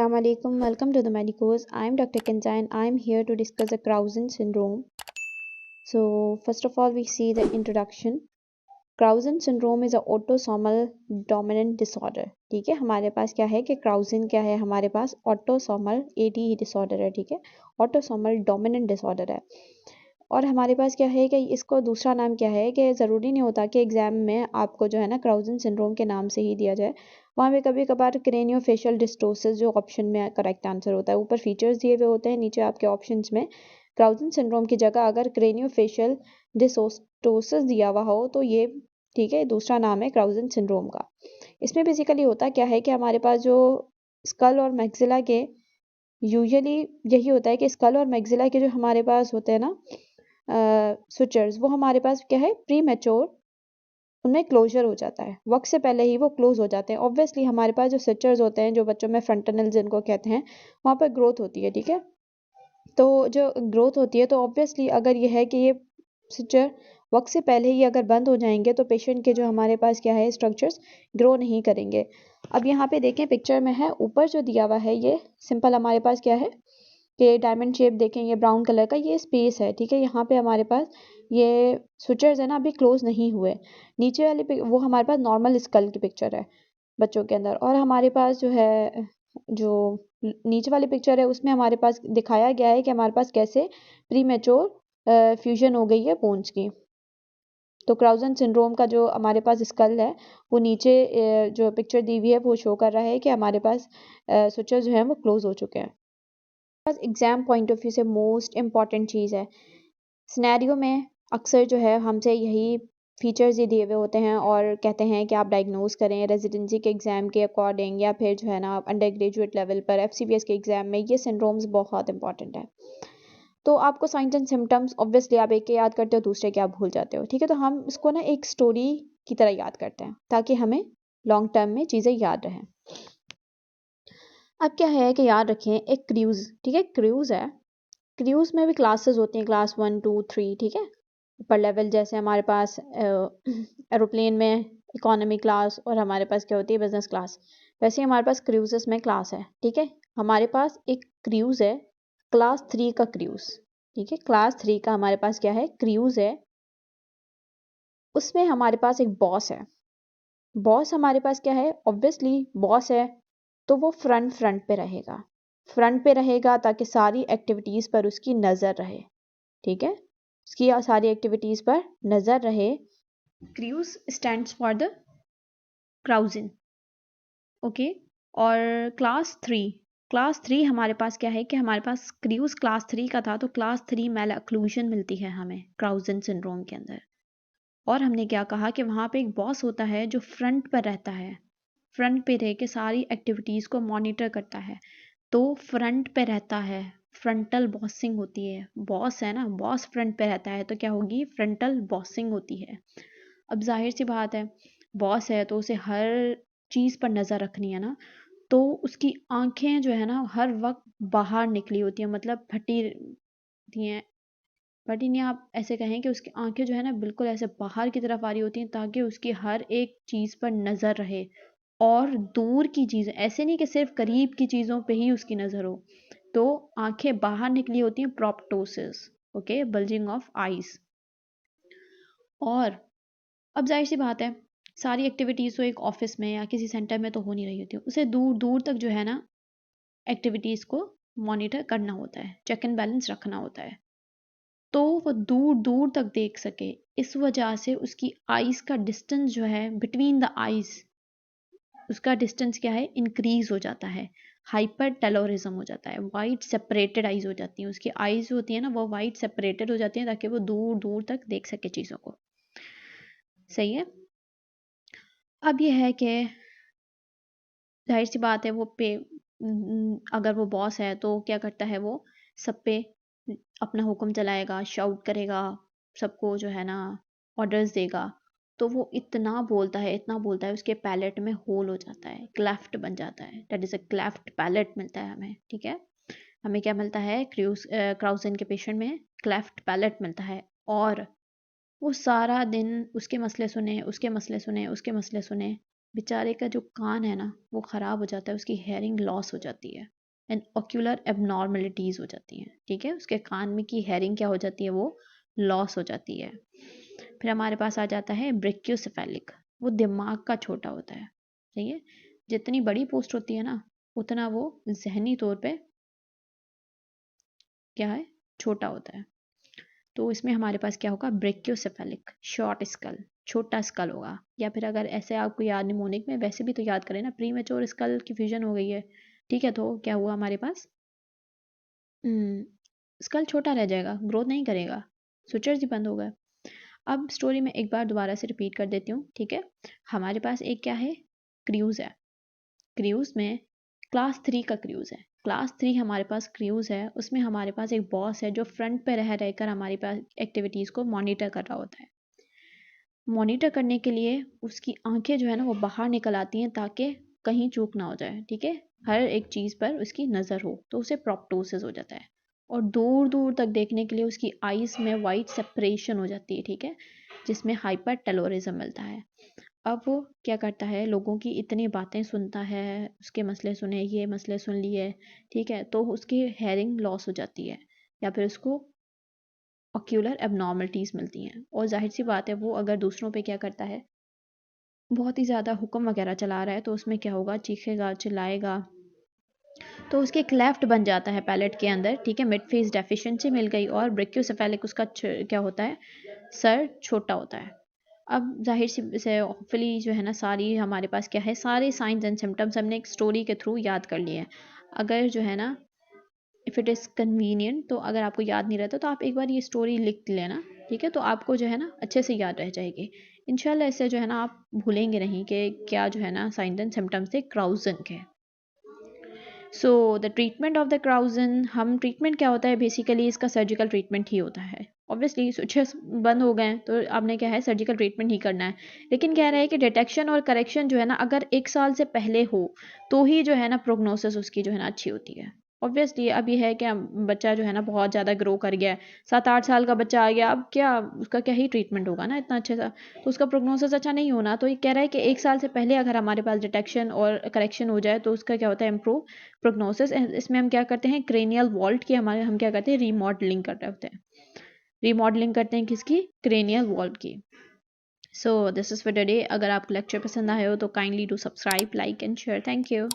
Assalamualaikum. Welcome to the Medicos. I am Dr. Kenza and I am here to discuss the Clausen syndrome. So, first of all, we see the introduction. Clausen syndrome is a autosomal dominant disorder. ठीक है, हमारे पास क्या है कि Clausen क्या है, हमारे पास autosomal AD disorder है. ठीक है, autosomal dominant disorder है. और हमारे पास क्या है कि इसको दूसरा नाम क्या है कि ज़रूरी नहीं होता कि एग्ज़ाम में आपको जो है ना क्राउज़न सिंड्रोम के नाम से ही दिया जाए. वहाँ पे कभी कभार क्रेनियोफेशियल डिस्टोसिस जो ऑप्शन में करेक्ट आंसर होता है, ऊपर फीचर्स दिए हुए होते हैं, नीचे आपके ऑप्शंस में क्राउज़न सिंड्रोम की जगह अगर क्रेनियोफेशियल डिस्टोसिस दिया हुआ हो तो ये ठीक है, दूसरा नाम है क्राउज़न सिंड्रोम का. इसमें बेसिकली होता क्या है कि हमारे पास जो स्कल और मैक्सिला के यूजुअली यही होता है कि स्कल और मैक्सिला के जो हमारे पास होते हैं ना सुचर्स, वो हमारे पास क्या है प्री मैच्योर, उनमें क्लोजर हो जाता है, वक्त से पहले ही वो क्लोज हो जाते हैं. ऑब्वियसली हमारे पास जो सुचर्स होते हैं, जो बच्चों में फ्रंटनल जिनको कहते हैं, वहाँ पर ग्रोथ होती है. ठीक है, तो जो ग्रोथ होती है तो ऑब्वियसली अगर ये है कि ये सुचर वक्त से पहले ही अगर बंद हो जाएंगे तो पेशेंट के जो हमारे पास क्या है स्ट्रक्चर्स ग्रो नहीं करेंगे. अब यहाँ पे देखें पिक्चर में है, ऊपर जो दिया हुआ है ये सिंपल हमारे पास क्या है कि डायमंड शेप देखें, ये ब्राउन कलर का ये स्पेस है. ठीक है, यहाँ पे हमारे पास ये स्विचर्स है ना अभी क्लोज नहीं हुए. नीचे वाली वो हमारे पास नॉर्मल स्कल की पिक्चर है बच्चों के अंदर, और हमारे पास जो है जो नीचे वाली पिक्चर है उसमें हमारे पास दिखाया गया है कि हमारे पास कैसे प्री मैच्योर फ्यूजन हो गई है बोन्स की. तो क्राउज़न सिंड्रोम का जो हमारे पास स्कल है वो नीचे जो पिक्चर दी हुई है वो शो कर रहा है कि हमारे पास स्विचर जो है वो क्लोज हो चुके हैं. एग्जाम पॉइंट ऑफ व्यू से मोस्ट इम्पॉर्टेंट चीज़ है. सिनेरियो में अक्सर जो है हमसे यही फीचर्स ही दिए हुए होते हैं और कहते हैं कि आप डायग्नोज करें रेजिडेंसी के एग्ज़ाम के अकॉर्डिंग, या फिर जो है ना अंडर ग्रेजुएट लेवल पर FCPS के एग्ज़ाम में ये सिंड्रोम्स बहुत इंपॉर्टेंट है. तो आपको साइंस एंड सिम्टम्स ऑब्वियसली आप एक के याद करते हो, दूसरे के आप भूल जाते हो. ठीक है, तो हम इसको ना एक स्टोरी की तरह याद करते हैं ताकि हमें लॉन्ग टर्म में चीज़ें याद रहें. अब क्या है कि याद रखें एक क्रूज़. ठीक है, क्रूज़ है, क्रूज़ में भी क्लासेस होती हैं, क्लास 1 2 3. ठीक है, ऊपर लेवल जैसे हमारे पास एरोप्लेन में इकोनॉमी क्लास और हमारे पास क्या होती है बिजनेस क्लास, वैसे ही हमारे पास क्रूजेस में क्लास है. ठीक है, हमारे पास एक क्रूज़ है क्लास 3 का क्रूज़. ठीक है, क्लास 3 का हमारे पास क्या है क्रूज़ है. उसमें हमारे पास एक बॉस है. बॉस हमारे पास क्या है, ऑब्वियसली बॉस है तो वो फ्रंट पे रहेगा. फ्रंट पे रहेगा ताकि सारी एक्टिविटीज़ पर उसकी नज़र रहे. ठीक है, उसकी सारी एक्टिविटीज़ पर नज़र रहे. Cruise stands for the Crouzon. Okay, और क्लास थ्री हमारे पास क्या है कि हमारे पास क्रूज क्लास 3 का था, तो क्लास 3 मैल अक्लूजन मिलती है हमें क्राउजिन सिंड्रोम के अंदर. और हमने क्या कहा कि वहाँ पे एक बॉस होता है जो फ्रंट पर रहता है, फ्रंट पे रह के सारी एक्टिविटीज़ को मॉनिटर करता है. तो फ्रंट पे रहता है, फ्रंटल बॉसिंग होती है. बॉस है ना, बॉस फ्रंट पे रहता है तो क्या होगी फ्रंटल बॉसिंग होती है. अब जाहिर सी बात है, बॉस है तो उसे हर चीज़ पर नज़र रखनी है ना, तो उसकी आंखें जो है ना हर वक्त बाहर निकली होती हैं, मतलब फटी होती हैं. फटी नहीं, आप ऐसे कहें कि उसकी आंखें जो है ना बिल्कुल ऐसे बाहर की तरफ आ रही होती हैं ताकि उसकी हर एक चीज़ पर नज़र रहे. और दूर की चीज़ें, ऐसे नहीं कि सिर्फ करीब की चीज़ों पे ही उसकी नज़र हो. तो आंखें बाहर निकली होती हैं, proptosis. Okay, bulging of eyes. और अब जाहिर सी बात है, सारी एक्टिविटीज़ तो एक ऑफिस में या किसी सेंटर में तो हो नहीं रही होती, उसे दूर दूर तक जो है ना एक्टिविटीज़ को मॉनिटर करना होता है, चेक एंड बैलेंस रखना होता है. तो वो दूर दूर तक देख सके, इस वजह से उसकी आईज का डिस्टेंस जो है बिटवीन द आईज, उसका डिस्टेंस क्या है इंक्रीज हो जाता है. हाइपर टेलोरिज्म हो जाता है, वाइड सेपरेटेड आईज हो जाती हैं. उसकी आईज होती है ना वो वाइड सेपरेटेड हो जाती हैं ताकि वो दूर दूर तक देख सके चीज़ों को. सही है. अब यह है कि जाहिर सी बात है वो अगर वो बॉस है तो क्या करता है, वो सब पे अपना हुक्म चलाएगा, शाउट करेगा, सबको जो है ना ऑर्डर्स देगा. तो वो इतना बोलता है उसके पैलेट में होल हो जाता है, क्लेफ्ट बन जाता है. That is a cleft palate मिलता है हमें. ठीक है, हमें क्या मिलता है क्राउज़न के पेशेंट में क्लेफ्ट पैलेट मिलता है. और वो सारा दिन उसके मसले सुने, उसके मसले सुने, उसके मसले सुने, बेचारे का जो कान है ना वो ख़राब हो जाता है, उसकी हेयरिंग लॉस हो जाती है एंड ऑक्यूलर एबनॉर्मलिटीज़ हो जाती हैं, ठीक है। उसके कान में की हेयरिंग क्या हो जाती है, वो लॉस हो जाती है। फिर हमारे पास आ जाता है ब्रेक्योसेफेलिक, वो दिमाग का छोटा होता है, ठीक है। जितनी बड़ी पोस्ट होती है ना उतना वो जहनी तौर पे क्या है, छोटा होता है। तो इसमें हमारे पास क्या होगा, ब्रेक्योसेफेलिक, शॉर्ट स्कल, छोटा स्कल होगा। या फिर अगर ऐसे आपको याद निमोनिक में वैसे भी तो याद करें ना, प्री मेच्योर स्कल की फ्यूजन हो गई है, ठीक है। तो क्या हुआ हमारे पास, स्कल छोटा रह जाएगा, ग्रोथ नहीं करेगा, सुचर्स ही बंद हो गए। अब स्टोरी में एक बार दोबारा से रिपीट कर देती हूँ, ठीक है। हमारे पास एक क्या है, क्रूज़ है। क्रूज़ में क्लास 3 का क्रूज़ है। क्लास 3 हमारे पास क्रूज़ है, उसमें हमारे पास एक बॉस है जो फ्रंट पे रह रहकर हमारे पास एक्टिविटीज़ को मॉनिटर कर रहा होता है। मॉनिटर करने के लिए उसकी आंखें जो है ना वो बाहर निकल आती हैं ताकि कहीं चूक ना हो जाए, ठीक है। हर एक चीज़ पर उसकी नज़र हो, तो उसे प्रोप्टोसिस हो जाता है। और दूर दूर तक देखने के लिए उसकी आइज़ में वाइट सेपरेशन हो जाती है, ठीक है, जिसमें हाइपर टेलोरिज्म मिलता है। अब वो क्या करता है, लोगों की इतनी बातें सुनता है, उसके मसले सुने, ये मसले सुन लिए, ठीक है, तो उसकी हेयरिंग लॉस हो जाती है या फिर उसको ऑक्यूलर एबनॉर्मलिटीज़ मिलती हैं। और जाहिर सी बात है वो अगर दूसरों पे क्या करता है, बहुत ही ज़्यादा हुक्म वगैरह चला रहा है, तो उसमें क्या होगा, चीखेगा, चिल्लाएगा, तो उसके क्लेफ्ट बन जाता है पैलेट के अंदर, ठीक है। मिड फेस डेफिशिएंसी मिल गई और ब्रेक्योसेफेलिक उसका क्या होता है, सर छोटा होता है। अब जाहिर सी से होपफुली जो है ना सारी हमारे पास क्या है, सारे साइंस एंड सिम्टम्स हमने एक स्टोरी के थ्रू याद कर लिए हैं। अगर जो है ना इफ़ इट इज़ कन्वीनियंट, तो अगर आपको याद नहीं रहता तो आप एक बार ये स्टोरी लिख लेना, ठीक है। तो आपको जो है ना अच्छे से याद रह जाएगी इंशाल्लाह। इससे जो है ना आप भूलेंगे नहीं कि क्या जो है ना साइंस एंड सिम्टम्स थे क्राउजन के। So the treatment of the Crouzon, हम ट्रीटमेंट क्या होता है, बेसिकली इसका सर्जिकल ट्रीटमेंट ही होता है। ऑब्वियसली स्विचेस बंद हो गए हैं तो आपने क्या है, सर्जिकल ट्रीटमेंट ही करना है। लेकिन कह रहा है कि डिटेक्शन और करेक्शन जो है ना अगर 1 साल से पहले हो तो ही जो है ना प्रोग्नोसिस उसकी जो है ना अच्छी होती है। ऑब्वियसली अब ये है कि बच्चा जो है ना बहुत ज़्यादा ग्रो कर गया है, 7-8 साल का बच्चा आ गया, अब क्या उसका क्या ही ट्रीटमेंट होगा ना इतना अच्छे सा, तो उसका प्रोग्नोसिस अच्छा नहीं होना। तो ये कह रहा है कि 1 साल से पहले अगर हमारे पास डिटेक्शन और करेक्शन हो जाए तो उसका क्या होता है, इम्प्रूव प्रोग्नोसिस। इसमें हम क्या करते हैं, क्रेनियल वॉल्ट की हमारे हम क्या करते हैं, रीमॉडलिंग कर रहे होते हैं। रीमॉडलिंग करते हैं किसकी, क्रेनियल वॉल्ट की। So this is for today. अगर आपको लेक्चर पसंद आए हो तो kindly do subscribe, like and share. Thank you.